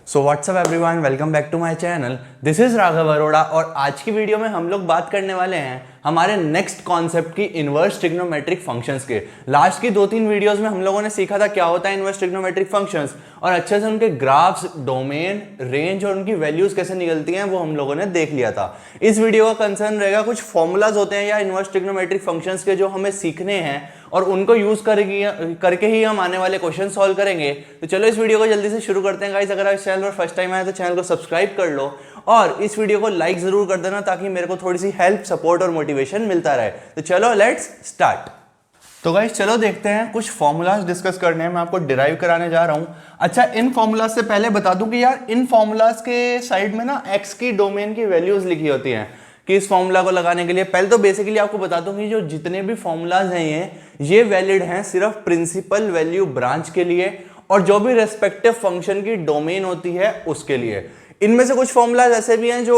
So what's up everyone, welcome back to my channel. This is Raghav Arora और आज की video में हम लोग बात करने वाले हैं हमारे नेक्स्ट कॉन्सेप्ट की इनवर्स ट्रिग्नोमेट्रिक फंक्शंस के। लास्ट की 2-3 वीडियोस में हम लोगों ने सीखा था क्या होता है इनवर्स ट्रिग्नोमेट्रिक फंक्शंस और अच्छे से उनके ग्राफ्स, डोमेन, रेंज और उनकी वैल्यूज कैसे निकलती हैं वो हम लोगों ने देख लिया था। इस वीडियो का कंसर्न रहेगा कुछ फॉर्मूलाज होते हैं या इनवर्स ट्रिग्नोमेट्रिक फंक्शंस के जो हमें सीखने हैं और उनको यूज करके ही हम आने वाले क्वेश्चन सॉल्व करेंगे। तो चलो इस वीडियो को जल्दी से शुरू करते हैं गाइस। अगर आप इस चैनल पर फर्स्ट टाइम आए तो चैनल को सब्सक्राइब कर लो और इस वीडियो को लाइक जरूर कर देना ताकि मेरे को थोड़ी सी हेल्प, सपोर्ट और मोटिवेशन मिलता रहे। तो चलो लेट्स स्टार्ट। तो गाइस चलो देखते हैं, कुछ फॉर्मूलाज डिस्कस करने हैं, मैं आपको डिराइव कराने जा रहा हूं। अच्छा, इन फॉर्मूलाज से पहले बता दूं कि यार इन फॉर्मूलाज के साइड में ना एक्स की डोमेन की वैल्यूज लिखी होती हैं कि इस फॉर्मूला को लगाने के लिए। पहले तो बेसिकली आपको बता दूं कि जो जितने भी फॉर्मूलाज हैं ये वैलिड हैं सिर्फ प्रिंसिपल वैल्यू ब्रांच के लिए और जो भी रेस्पेक्टिव फंक्शन की डोमेन होती है उसके लिए। इनमें से कुछ फॉर्मूलाज ऐसे भी हैं जो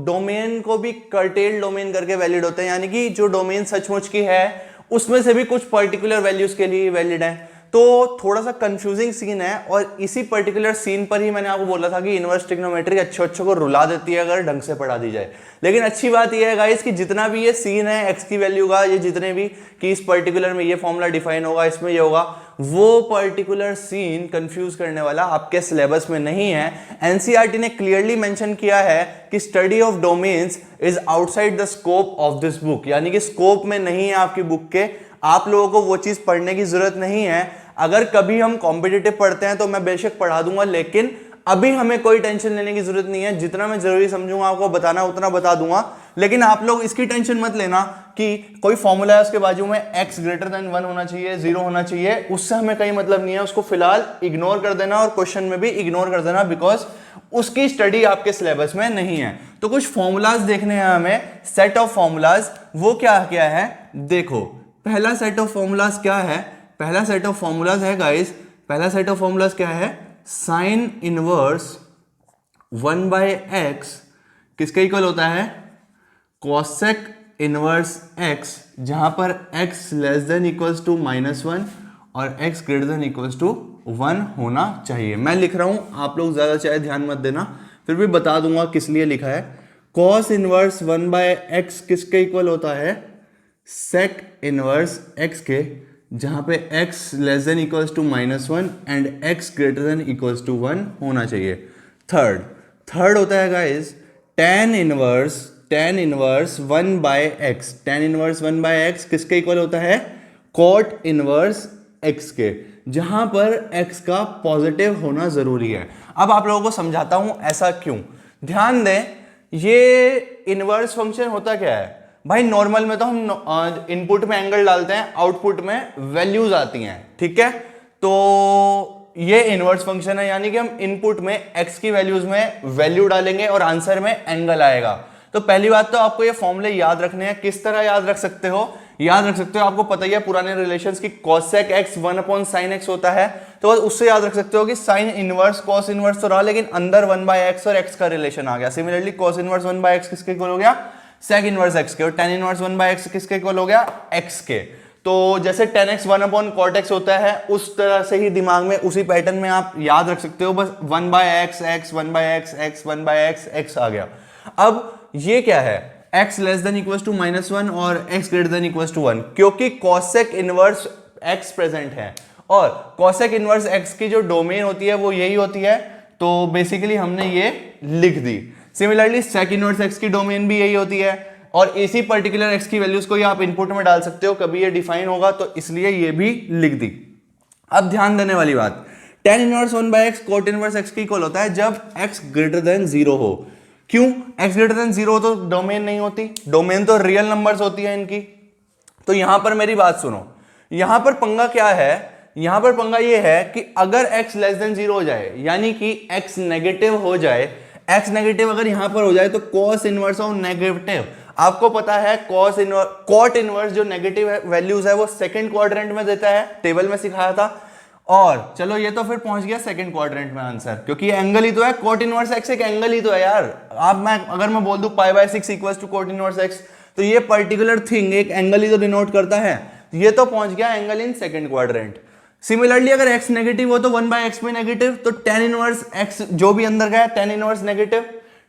डोमेन को भी कर्टेल डोमेन करके वैलिड होते हैं, यानी कि जो डोमेन सचमुच की है उसमें से भी कुछ पर्टिकुलर वैल्यूज के लिए वैलिड है। तो थोड़ा सा कंफ्यूजिंग सीन है और इसी पर्टिकुलर सीन पर ही मैंने आपको बोला था कि इनवर्स ट्रिग्नोमेट्री अच्छे को रुला देती है अगर ढंग से पढ़ा दी जाए। लेकिन अच्छी बात यह है गाइस कि जितना भी ये सीन है एक्स की वैल्यू का, ये जितने भी कि इस पर्टिकुलर में ये फॉर्मूला डिफाइन होगा, इसमें ये होगा, वो पर्टिकुलर सीन कंफ्यूज करने वाला आपके सिलेबस में नहीं है। एनसीईआरटी ने क्लियरली मेंशन किया है कि study of domains is outside the scope of this book, यानी कि स्कोप में नहीं है आपकी बुक के। आप लोगों को वो चीज पढ़ने की जरूरत नहीं है। अगर कभी हम कॉम्पिटिटिव पढ़ते हैं तो मैं बेशक पढ़ा दूंगा, लेकिन अभी हमें कोई टेंशन लेने की जरूरत नहीं है। जितना मैं जरूरी समझूंगा आपको बताना उतना बता दूंगा, लेकिन आप लोग इसकी टेंशन मत लेना कि कोई फॉर्मूला है उसके बाजू में x ग्रेटर देन 1 होना चाहिए, 0 होना चाहिए, उससे हमें कहीं मतलब नहीं है। उसको फिलहाल इग्नोर कर देना और क्वेश्चन में भी इग्नोर कर देना, बिकॉज उसकी स्टडी आपके सिलेबस में नहीं है। तो कुछ फॉर्मूलाज देखने हैं हमें, सेट ऑफ फॉर्मूलाज। वो क्या क्या है देखो। पहला सेट ऑफ फॉर्मूलाज क्या है? पहला सेट ऑफ फॉर्मूलाज है गाइस, पहला सेट ऑफ फॉर्मूलाज क्या है? साइन इनवर्स 1/x किसके इक्वल होता है? कॉसेक इनवर्स x, जहां पर x less than equals to -1 और x greater than equals to 1 होना चाहिए। मैं लिख रहा हूं, आप लोग ज्यादा चाहे ध्यान मत देना, फिर भी बता दूंगा किस लिए लिखा है। कॉस इनवर्स 1/x किसके इक्वल होता है? सेक इनवर्स x के, जहां पे x less than equals to -1 and x greater than equals to 1 होना चाहिए। थर्ड होता है guys tan inverse 1/x। tan inverse 1/x किसके इक्वल होता है? cot इनवर्स x के, जहां पर x का पॉजिटिव होना जरूरी है। अब आप लोगों को समझाता हूं ऐसा क्यों। ध्यान दें, ये इनवर्स फंक्शन होता क्या है भाई? नॉर्मल में तो हम इनपुट में एंगल डालते हैं, आउटपुट में वैल्यूज आती हैं, ठीक है? तो ये इनवर्स फंक्शन है, यानी कि हम इनपुट में x की वैल्यूज में वैल्यू डालेंगे और आंसर में एंगल आएगा। तो पहली बात तो आपको ये फॉर्मूले याद रखने हैं। किस तरह याद रख सकते हो? याद रख सकते हो, आपको पता ही है पुराने रिलेशंस की cosec x 1/sin x होता है, तो उससे याद रख सकते हो कि साइन इनवर्स cos इनवर्स तो रहा, लेकिन अंदर 1/x और x का रिलेशन आ गया। सिमिलरली cos इनवर्स 1/x किसके इक्वल हो गया? sec इनवर्स x के, और tan इनवर्स 1/x किसके इक्वल हो गया? x के। तो जैसे tan x 1/cot x होता है, उस तरह से ही दिमाग में उसी पैटर्न में आप याद रख सकते हो। बस 1/x x 1/x x 1/x x आ गया। अब ये क्या है? x less than equals to -1 और x greater than equals to 1, क्योंकि cosec इनवर्स x प्रेजेंट है और cosec इनवर्स x की जो डोमेन होती है वो यही होती है। तो बेसिकली हमने ये लिख दी। सिमिलरली sec इनवर्स x की डोमेन भी यही होती है और इसी पर्टिकुलर x की वैल्यूज को ही आप इनपुट में डाल सकते हो, कभी ये डिफाइन होगा तो इसलिए ये भी लिख दी। अब ध्यान देने वाली बात, tan inverse 1/x cot inverse x की इक्वल होता है जब x ग्रेटर देन 0 हो। क्यों? x ग्रेटर देन 0 तो डोमेन नहीं होती, डोमेन तो रियल नंबर्स होती है इनकी। तो यहां पर मेरी बात सुनो, यहां पर पंगा क्या है? यहां पर पंगा ये है कि अगर x लेस देन 0 हो जाए, यानी कि x नेगेटिव हो जाए, x नेगेटिव अगर यहां पर हो जाए तो cos इनवर्स ऑफ नेगेटिव, आपको पता है cot इनवर्स जो नेगेटिव वैल्यूज है वो सेकंड क्वाड्रेंट में देता है, टेबल में सिखाया था। और चलो ये तो फिर पहुंच गया सेकंड क्वाड्रेंट में आंसर, क्योंकि ये एंगल ही तो है। cot इनवर्स x एक एंगल ही तो है यार। अगर मैं बोल दूं π/6 equals to cot inverse x, तो ये पर्टिकुलर थिंग एक एंगल ही तो डिनोट करता है। ये तो पहुंच गया angle in second quadrant. Similarly अगर x नेगेटिव हो तो 1/x भी नेगेटिव, तो tan इनवर्स x जो भी अंदर गया tan inverse negative.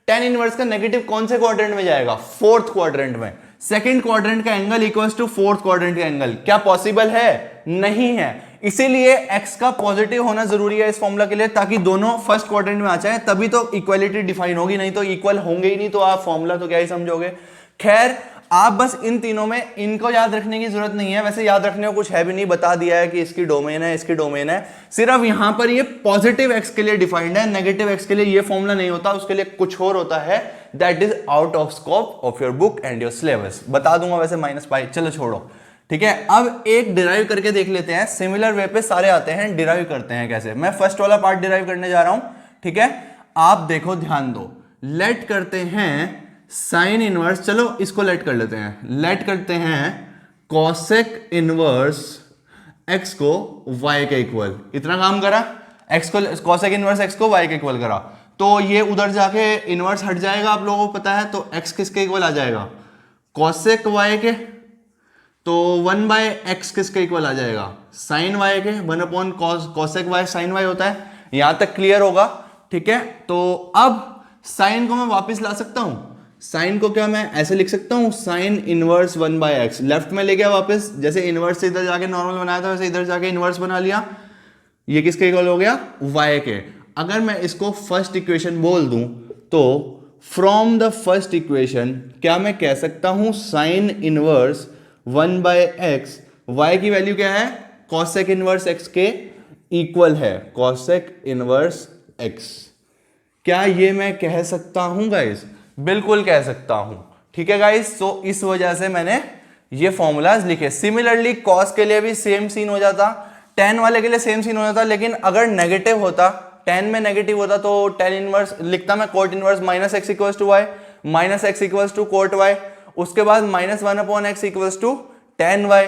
tan inverse का नेगेटिव कौन से क्वाड्रेंट में जाएगा? फोर्थ क्वाड्रेंट में। सेकंड क्वाड्रेंट का angle equals to fourth quadrant का एंगल। क्या पॉसिबल है? नहीं है। इसीलिए x का पॉजिटिव होना जरूरी है इस फॉर्मूला के लिए, ताकि दोनों फर्स्ट क्वाड्रेंट में आ जाए, तभी तो इक्वालिटी डिफाइन होगी, नहीं तो इक्वल होंगे ही नहीं तो आप फॉर्मूला तो क्या ही समझोगे। खैर, आप बस इन तीनों में इनको याद रखने की जरूरत नहीं है, वैसे याद रखने को कुछ है भी नहीं, बता दिया है कि इसकी डोमेन है, इसकी डोमेन है। सिर्फ यहां पर ये पॉजिटिव एक्स के लिए डिफाइंड है, नेगेटिव एक्स के लिए ये फॉर्मूला नहीं होता, उसके लिए कुछ और होता है, that is out of scope of your book and your syllabus. बता दूंगा वैसे -π, चलो छोड़ो, ठीक है। अब एक डिराइव करके देख लेते हैं, सिमिलर वे पे सारे आते हैं, डिराइव करते हैं कैसे। मैं फर्स्ट वाला पार्ट डिराइव करने जा रहा हूं, ठीक है। आप देखो, ध्यान दो, लेट करते हैं साइन इनवर्स, चलो इसको लेट कर लेते हैं, लेट करते हैं कॉसेक इनवर्स एक्स को वाई के इक्वल। इतना काम करा, एक्स को कॉसेक इनवर्स एक्स को वाई के इक्वल करा, तो ये उधर जाके इनवर्स हट जाएगा, आप लोगों को पता है, तो एक्स किसके इक्वल आ जाएगा? कॉसेक वाई के। तो 1/x किसके इक्वल आ जाएगा? साइन वाई के। 1 कॉसेक वाई साइन वाई होता है। यहां तक क्लियर होगा, ठीक है। तो अब साइन को मैं वापस ला सकता हूं, साइन को क्या मैं ऐसे लिख सकता हूं, साइन इनवर्स 1/x, लेफ्ट में ले गया वापस, जैसे इनवर्स से इधर जाके नॉर्मल बनाया था वैसे इधर जाके इनवर्स बना लिया, ये किसके इक्वल हो गया? y के। अगर मैं इसको फर्स्ट इक्वेशन बोल दूं तो फ्रॉम द फर्स्ट इक्वेशन क्या मैं कह सकता हूं, साइन इनवर्स 1/x, y की वैल्यू क्या है? कॉसेक इनवर्स x के इक्वल है, कॉसेक इनवर्स x। क्या ये मैं कह सकता हूं गाइस? बिल्कुल कह सकता हूं, ठीक है गाइस। तो इस वजह से मैंने ये फॉर्मूलाज लिखे। सिमिलरली कॉस के लिए भी सेम सीन हो जाता, tan वाले के लिए सेम सीन हो जाता, लेकिन अगर नेगेटिव होता, tan में नेगेटिव होता तो tan इनवर्स लिखता मैं cot inverse -x equals to y, -x equals to cot y, उसके बाद -1/x equals to tan y।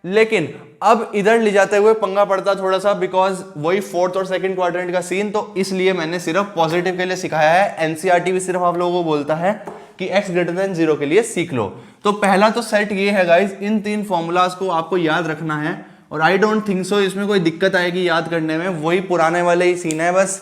लेकिन अब इधर ले जाते हुए पंगा पड़ता थोड़ा सा, बिकॉज वही फोर्थ और सेकंड क्वाड्रेंट का सीन, तो इसलिए मैंने सिर्फ पॉजिटिव के लिए सिखाया है। एनसीईआरटी भी सिर्फ आप लोगों को बोलता है कि x > 0 के लिए सीख लो। तो पहला तो सेट ये है गाइस, इन तीन फॉर्मूलाज को आपको याद रखना है, और आई डोंट थिंक सो इसमें कोई दिक्कत आएगी याद करने में, वही पुराने वाले ही सीन है, बस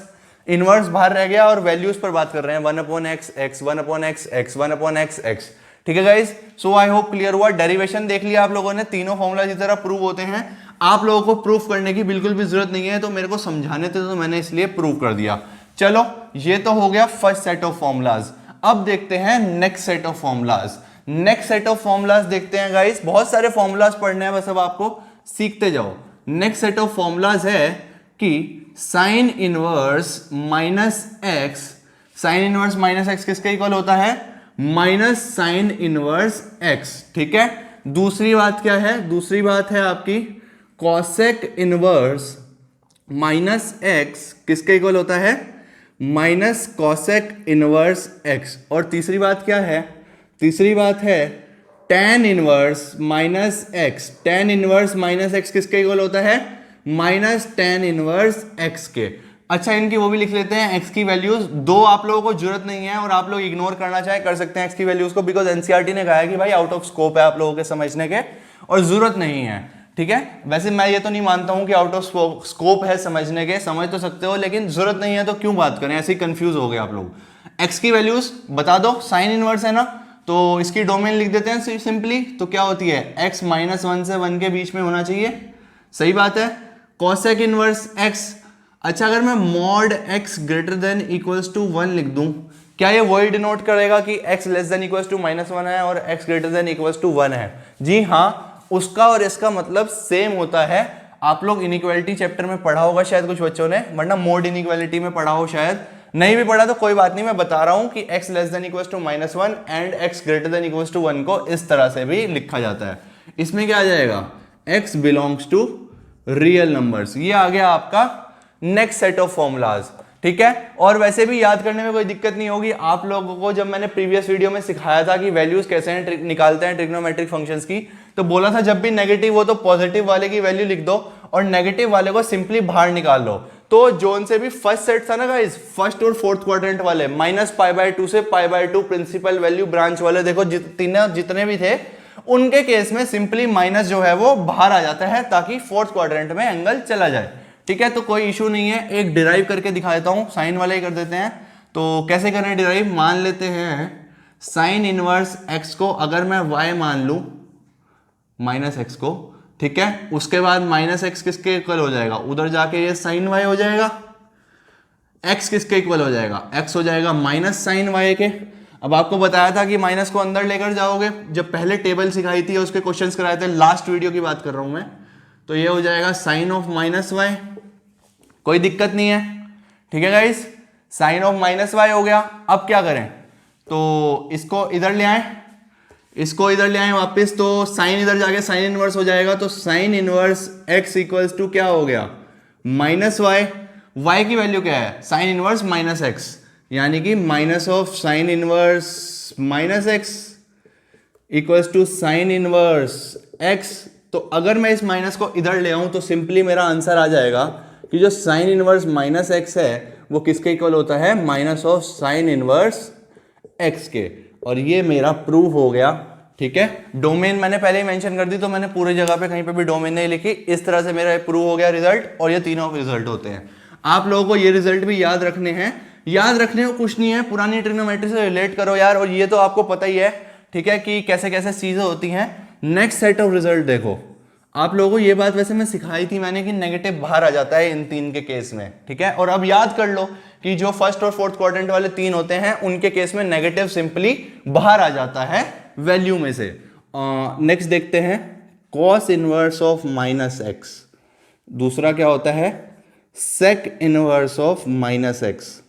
इनवर्स बाहर रह गया और वैल्यूज पर बात कर रहे हैं, 1/x x 1/x x 1/x x, ठीक है guys. So I hope clear हुआ। डेरिवेशन देख लिया आप लोगों ने, तीनों फॉर्मूला जिस तरह प्रूव होते हैं, आप लोगों को प्रूफ करने की बिल्कुल भी जरूरत नहीं है, तो मेरे को समझाने थे तो मैंने इसलिए प्रूव कर दिया। चलो, ये तो हो गया फर्स्ट सेट ऑफ फॉर्मूलाज। अब देखते हैं next set of formulas. Next set of formulas देखते हैं गाइस, बहुत सारे फॉर्मूलाज पढ़ने हैं, बस अब आपको सीखते जाओ। नेक्स्ट सेट ऑफ फॉर्मूलाज है कि sign inverse -x, sign inverse -x किसके इक्वल होता है? माइनस साइन इनवर्स x, ठीक है। दूसरी बात क्या है? दूसरी बात है आपकी कॉसेक इनवर्स -x किसके इक्वल होता है? Minus cosec inverse x। और तीसरी बात क्या है? तीसरी बात है tan inverse -x, tan inverse -x किसके इक्वल होता है? माइनस tan इनवर्स x के। अच्छा, इनकी वो भी लिख लेते हैं, x की वैल्यूज दो आप लोगों को जरूरत नहीं है, और आप लोग इग्नोर करना चाहे कर सकते हैं x की वैल्यूज को, बिकॉज एनसीईआरटी ने कहा है कि भाई आउट ऑफ स्कोप है आप लोगों के समझने के, और जरूरत नहीं है, ठीक है। वैसे मैं ये तो नहीं मानता हूं कि आउट ऑफ स्कोप है समझने के, समझ तो सकते हो, लेकिन जरूरत नहीं है तो क्यों बात करें, ऐसे ही कंफ्यूज हो गए आप लोग। x की वैल्यूज बता दो, साइन इनवर्स है ना, तो इसकी डोमेन लिख देते हैं सिंपली, तो क्या होती है? x -1 से 1 के बीच में होना चाहिए, सही बात है। कॉसेक इनवर्स x, अच्छा अगर मैं मॉड x > 1 लिख दूं, क्या ये वही डिनोट करेगा कि x < -1 है और x > 1 है? जी हाँ, उसका और इसका मतलब सेम होता है। आप लोग इनइक्वालिटी चैप्टर में पढ़ा होगा शायद कुछ बच्चों ने, वरना मोड इनइक्वालिटी में पढ़ा हो शायद, नहीं भी पढ़ा तो कोई बात नहीं, मैं बता रहा हूं कि x < -1 एंड x > 1 को इस तरह से भी लिखा जाता है। इसमें क्या आ जाएगा? x belongs to real numbers. ये आ गया आपका नेक्स्ट सेट ऑफ फॉर्मूलाज, ठीक है। और वैसे भी याद करने में कोई दिक्कत नहीं होगी आप लोगों को। जब मैंने प्रीवियस वीडियो में सिखाया था कि वैल्यूज कैसे निकालते हैं ट्रिग्नोमेट्रिक फंक्शंस की, तो बोला था जब भी नेगेटिव हो तो पॉजिटिव वाले की वैल्यू लिख दो और नेगेटिव वाले को सिंपली बाहर निकाल लो। तो जोन से भी फर्स्ट सेट था ना गाइस, फर्स्ट और फोर्थ क्वाड्रेंट वाले, -π/2 से π/2 प्रिंसिपल वैल्यू ब्रांच वाले, देखो जितने भी थे उनके केस में सिंपली माइनस जो है वो बाहर आ जाता है ताकि फोर्थ क्वाड्रेंट में एंगल चला जाए। ठीक है, तो कोई इशू नहीं है। एक डिराइव करके दिखा देता हूं, साइन वाला ही कर देते हैं। तो कैसे करें डिराइव, मान लेते हैं साइन इनवर्स एक्स को अगर मैं y मान लूं माइनस एक्स को, ठीक है, उसके बाद माइनस एक्स किसके इक्वल हो जाएगा, उधर जाके ये साइन y हो जाएगा, x किसके इक्वल हो जाएगा, x हो जाएगा माइनस साइन y के। अब आपको बताया था कि माइनस को अंदर लेकर जाओगे, जब पहले टेबल सिखाई थी उसके क्वेश्चंस कराए थे, लास्ट वीडियो की बात कर रहा हूं मैं, तो ये हो जाएगा साइन ऑफ माइनस वाई, कोई दिक्कत नहीं है। ठीक है guys, sine of minus y हो गया। अब क्या करें, तो इसको इधर ले आए, इसको इधर ले आए वापस, तो साइन इधर जाके साइन इनवर्स हो जाएगा, तो sine inverse x equals to क्या हो गया, माइनस वाई। वाई की वैल्यू क्या है, साइन इनवर्स माइनस एक्स, यानी कि minus of sine inverse minus x equals to sine inverse x. तो अगर मैं इस माइनस को इधर ले आऊं तो सिंपली मेरा आंसर आ जाएगा कि जो साइन इनवर्स माइनस एक्स है वो किसके इक्वल होता है, minus of sine inverse x के। और ये मेरा प्रूव हो गया। ठीक है, डोमेन मैंने पहले ही मेंशन कर दी, तो मैंने पूरी जगह पे कहीं पे भी डोमेन नहीं लिखी। इस तरह से मेरा प्रूव हो गया रिजल्ट, और ये तीनों रिजल्ट होते हैं। आप लोगों को ये रिजल्ट भी याद रखने हैं, याद रखने को कुछ नहीं है, पुरानी ट्रिग्नोमेट्री से रिलेट करो यार, और ये तो आपको पता ही है, ठीक है, कि कैसे कैसे चीजें होती हैं। नेक्स्ट सेट ऑफ रिजल्ट देखो, आप लोगों को ये बात वैसे मैं सिखाई थी मैंने कि नेगेटिव बाहर आ जाता है इन तीन के केस में। ठीक है, और अब याद कर लो कि जो फर्स्ट और फोर्थ क्वाड्रेंट वाले तीन होते हैं उनके केस में नेगेटिव सिंपली बाहर आ जाता है वैल्यू में से। नेक्स्ट देखते हैं, cos inverse of minus x, दूसरा क्या होता है, sec inverse of minus x,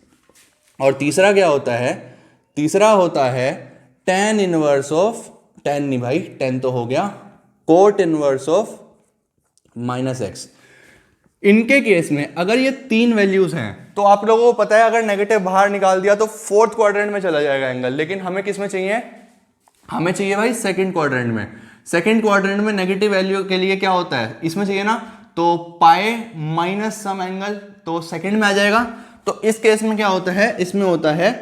और तीसरा क्या होता है, तीसरा होता है टेन इनवर्स ऑफ, टेन नहीं भाई, टेन तो हो गया, cot inverse of minus x. इनके केस में अगर ये तीन वैल्यूज हैं तो आप लोगों को पता है अगर नेगेटिव बाहर निकाल दिया तो फोर्थ क्वाड्रेंट में चला जाएगा एंगल, लेकिन हमें किस में चाहिए, हमें चाहिए भाई सेकंड क्वाड्रेंट में। सेकंड क्वाड्रेंट में नेगेटिव वैल्यू के लिए क्या होता है, इसमें चाहिए ना, तो पाए माइनस सम एंगल, तो सेकंड में आ जाएगा। तो इस केस में क्या होता है, इसमें होता है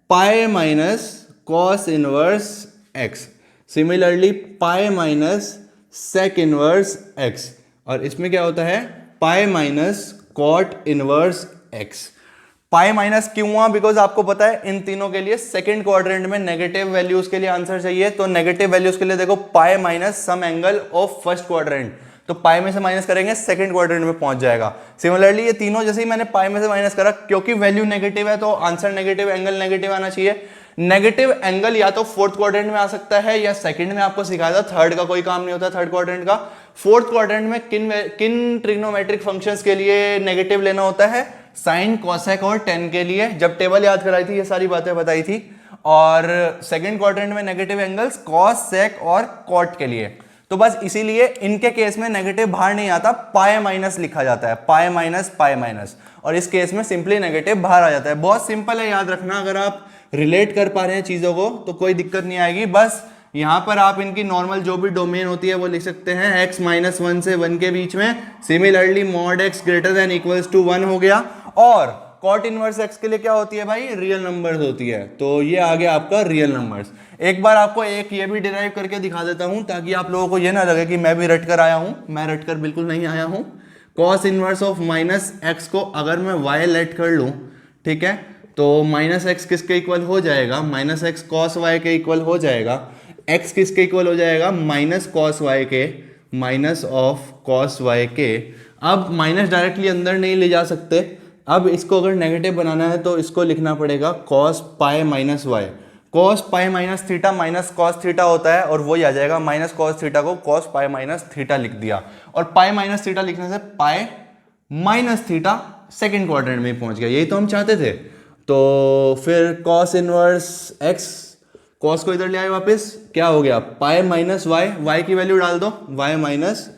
pi minus cos inverse x, similarly pi minus sec inverse x, और इसमें क्या होता है pi minus cot inverse x. Pi minus क्यों हुआ, बिकॉज आपको पता है इन तीनों के लिए सेकंड क्वाड्रेंट में नेगेटिव वैल्यूज के लिए आंसर चाहिए, तो नेगेटिव वैल्यूज के लिए देखो pi minus some angle of first quadrant, तो पाई में से माइनस करेंगे सेकंड क्वाड्रेंट में पहुंच जाएगा। सिमिलरली ये तीनों जैसे ही मैंने पाई में से माइनस करा, क्योंकि वैल्यू नेगेटिव है तो आंसर नेगेटिव, एंगल नेगेटिव आना चाहिए। नेगेटिव एंगल या तो फोर्थ क्वाड्रेंट में आ सकता है या सेकंड में, आपको सिखाया था थर्ड का कोई काम नहीं होता थर्ड क्वाड्रेंट का। फोर्थ क्वाड्रेंट में किन ट्रिग्नोमेट्रिक फंक्शंस के लिए नेगेटिव लेना होता है, साइन, कोसेक और टेन के लिए, जब टेबल याद कराई थी ये सारी बातें बताई थी। और सेकंड क्वाड्रेंट में नेगेटिव एंगल्स कॉस, सेक और कॉट के लिए। तो बस इसीलिए इनके केस में नेगेटिव बाहर नहीं आता, पाए माइनस लिखा जाता है, पाए माइनस, और इस केस में सिंपली नेगेटिव बाहर आ जाता है। बहुत सिंपल है, याद रखना, अगर आप रिलेट कर पा रहे हैं चीजों को तो कोई दिक्कत नहीं आएगी। बस यहां पर आप इनकी नॉर्मल जो भी डोमेन होती है वो लिख सकते हैं, x माइनस 1 से 1 के बीच में, similarly mod x greater than equals to 1 हो गया। और कॉट इनवर्स x के लिए क्या होती है भाई, रियल नंबर्स होती है, तो ये आ गया आपका रियल नंबर्स। एक बार आपको एक ये भी डिराइव करके दिखा देता हूं ताकि आप लोगों को ये ना लगे कि मैं भी रट कर आया हूं, मैं रट कर बिल्कुल नहीं आया हूं। Cos inverse of minus x को अगर मैं y लेट कर लूं, ठीक है, तो माइनस एक्स किसके इक्वल हो जाएगा, माइनस एक्स कॉस वाई के इक्वल हो जाएगा। x किसके इक्वल हो जाएगा, माइनस कॉस वाई के, माइनस ऑफ कॉस वाई के। अब माइनस डायरेक्टली अंदर नहीं ले जा सकते, अब इसको अगर नेगेटिव बनाना है तो इसको लिखना पड़ेगा cos pi minus y. Cos pi minus theta minus cos theta होता है, और वही आ जाएगा, माइनस कॉस थीटा को कॉस पाई माइनस थीटा लिख दिया, और पाई माइनस थीटा लिखने से pi minus theta second quadrant में पहुंच गया, यही तो हम चाहते थे। तो फिर कॉस इनवर्स एक्स, कॉस को इधर ले आए वापस, क्या हो गया, पाई माइनस वाई, वाई की वैल्यू डाल दो, y minus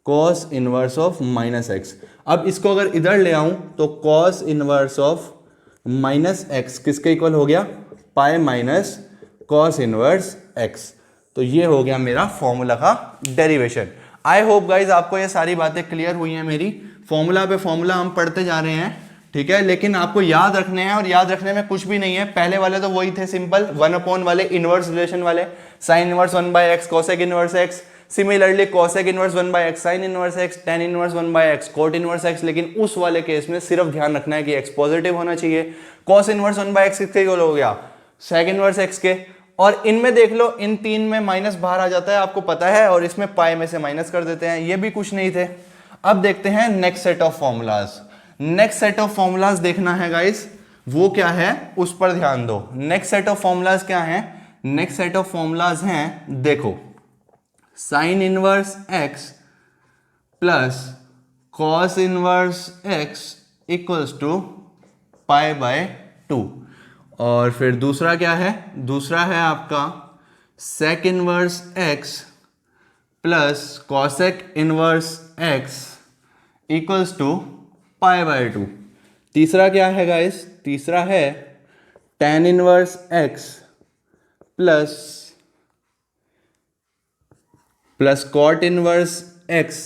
cos inverse of minus x. अब इसको अगर इधर ले आऊं तो cos inverse of minus x किसके इक्वल हो गया, pi minus cos inverse x. तो ये हो गया मेरा फॉर्मूला का डेरिवेशन। आई होप गाइज आपको ये सारी बातें क्लियर हुई हैं मेरी। फॉर्मूला पे फॉर्मूला हम पढ़ते जा रहे हैं, ठीक है, लेकिन आपको याद रखने हैं और याद रखने में कुछ भी नहीं है। पहले वाले तो वही थे सिंपल 1 वाले इनवर्स रिलेशन वाले, sine inverse 1/x cosec inverse x, similarly cosec inverse 1/x sign inverse x, tan inverse 1/x coat inverse x। लेकिन उस वाले केस में सिर्फ ध्यान रखना है कि x पॉजिटिव होना चाहिए। कॉस इनवर्स 1/x किसके इक्वल हो गया, सेक इनवर्स x के। और इनमें देख लो, इन तीन में माइनस बाहर आ जाता है, आपको पता है, और इसमें पाई में से माइनस कर देते हैं, ये भी कुछ नहीं थे। अब देखते हैं next set of formulas. Next set of formulas देखना है गाइस, वो क्या है उस पर ध्यान दो। नेक्स्ट सेट ऑफ फॉर्मूलाज क्या है, नेक्स्ट सेट ऑफ फॉर्मूलाज हैं, देखो, sine inverse x plus cos inverse x equals to pi by 2। और फिर दूसरा क्या है, दूसरा है आपका sec inverse x plus cosec inverse x equals to pi by 2। तीसरा क्या है गाइस, तीसरा है tan inverse x plus cot inverse x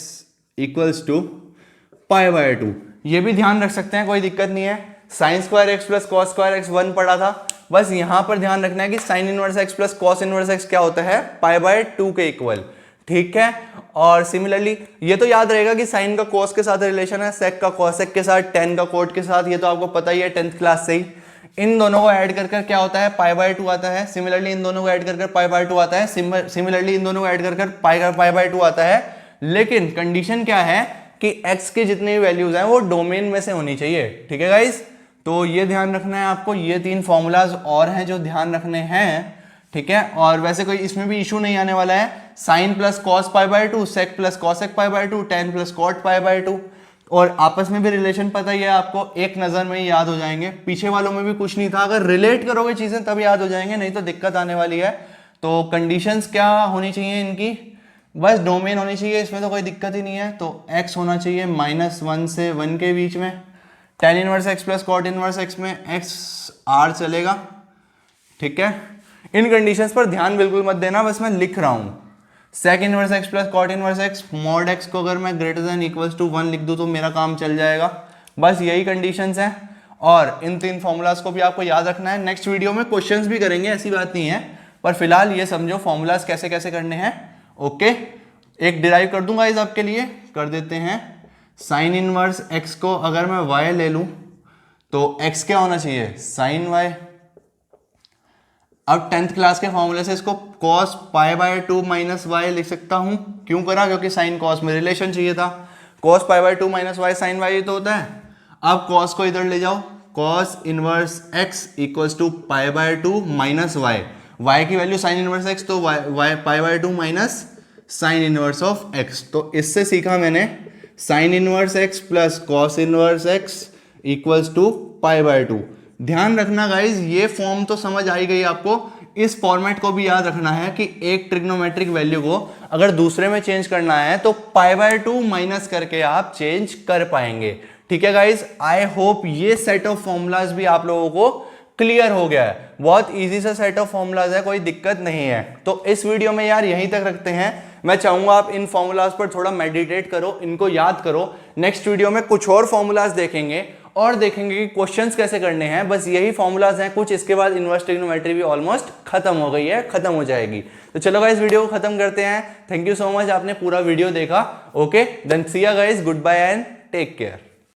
equals to pi by 2। ये भी ध्यान रख सकते हैं, कोई दिक्कत नहीं है। Sine square x plus cos square x 1 पढ़ा था, बस यहां पर ध्यान रखना है कि sign inverse x plus cos inverse x क्या होता है, पाई बाय 2 के इक्वल, ठीक है। और सिमिलरली ये तो याद रहेगा कि साइन का कॉस के साथ रिलेशन है, सेक का कॉसेक के साथ, टेन का कोट के साथ, ये तो आपको पता ही है 10th क्लास से ही। इन दोनों को ऐड कर क्या होता है, पाई बाय 2 आता है। सिमिलरली इन दोनों को ऐड कर पाई बाय 2 आता है। सिमिलरली इन दोनों को ऐड कर पाई बाय 2 आता है। लेकिन कंडीशन क्या है कि x के जितने भी वैल्यूज हैं वो डोमेन में से होनी चाहिए, ठीक है गाइस। तो ये ध्यान रखना है आपको, ये 3 फॉर्मूलाज और हैं जो ध्यान रखने हैं, ठीक है। और वैसे कोई इसमें भी इशू नहीं आने वाला है। Sine plus cos pi by 2, sec plus cosec pi by 2, tan plus cot pi by 2, और आपस में भी रिलेशन पता ही है आपको, एक नजर में ही याद हो जाएंगे। पीछे वालों में भी कुछ नहीं था, अगर रिलेट करोगे चीजें तब याद हो जाएंगे, नहीं तो दिक्कत आने वाली है। तो कंडीशंस क्या होनी चाहिए इनकी, बस डोमेन होनी चाहिए, इसमें तो कोई दिक्कत ही नहीं है। तो x होना चाहिए -1 से 1 के बीच में, tan inverse x plus cot inverse x में x r चलेगा, ठीक है। इन कंडीशंस पर ध्यान बिल्कुल मत देना, बस मैं लिख रहा हूं। Sec inverse x plus cot inverse x mod x को अगर मैं ग्रेटर देन इक्वल्स टू 1 लिख दूं तो मेरा काम चल जाएगा। बस यही कंडीशंस हैं, और इन 3 फॉर्मूलाज को भी आपको याद रखना है। नेक्स्ट वीडियो में क्वेश्चंस भी करेंगे, ऐसी बात नहीं है, पर फिलहाल ये समझो फॉर्मूलाज कैसे कैसे करने हैं, ओके। एक डिराइव कर दूंगा इस आपके लिए, कर देते हैं। साइन इनवर्स x को अगर मैं y ले लूं तो x क्या होना चाहिए, साइन y। अब 10th क्लास के फॉर्मूले से इसको cos pi by 2 minus y लिख सकता हूं। क्यों करा, क्योंकि साइन cos में रिलेशन चाहिए था। cos pi by 2 minus y sine y तो होता है। अब cos को इधर ले जाओ, cos inverse x equals to pi by 2 minus y की वैल्यू साइन इनवर्स x, तो y pi by 2 minus sine inverse of x। तो इससे सीखा मैंने sine inverse x plus cos inverse x equals to pi by 2। ध्यान रखना guys, ये form तो समझ आई गई आपको, इस फॉर्मेट को भी याद रखना है कि एक ट्रिग्नोमेट्रिक वैल्यू को अगर दूसरे में चेंज करना है तो पाई बाय 2 माइनस करके आप चेंज कर पाएंगे, ठीक है गाइज। आई होप ये सेट ऑफ फॉर्मूलाज भी आप लोगों को क्लियर हो गया है। बहुत इजी सा सेट ऑफ फॉर्मूलाज है, कोई दिक्कत नहीं है। तो इस वीडियो में यार यहीं तक रखते हैं। मैं चाहूंगा आप इन फॉर्मूलाज पर थोड़ा मेडिटेट करो, इनको याद करो। नेक्स्ट वीडियो में कुछ और फॉर्मूलाज देखेंगे और देखेंगे कि क्वेश्चंस कैसे करने हैं। बस यही फॉर्मूलाज हैं कुछ, इसके बाद इनवर्स ट्रिग्नोमेट्री भी ऑलमोस्ट खत्म हो गई है, खत्म हो जाएगी। तो चलो गाइस वीडियो को खत्म करते हैं। थैंक यू सो मच, आपने पूरा वीडियो देखा। Okay then see you guys, goodbye and take care.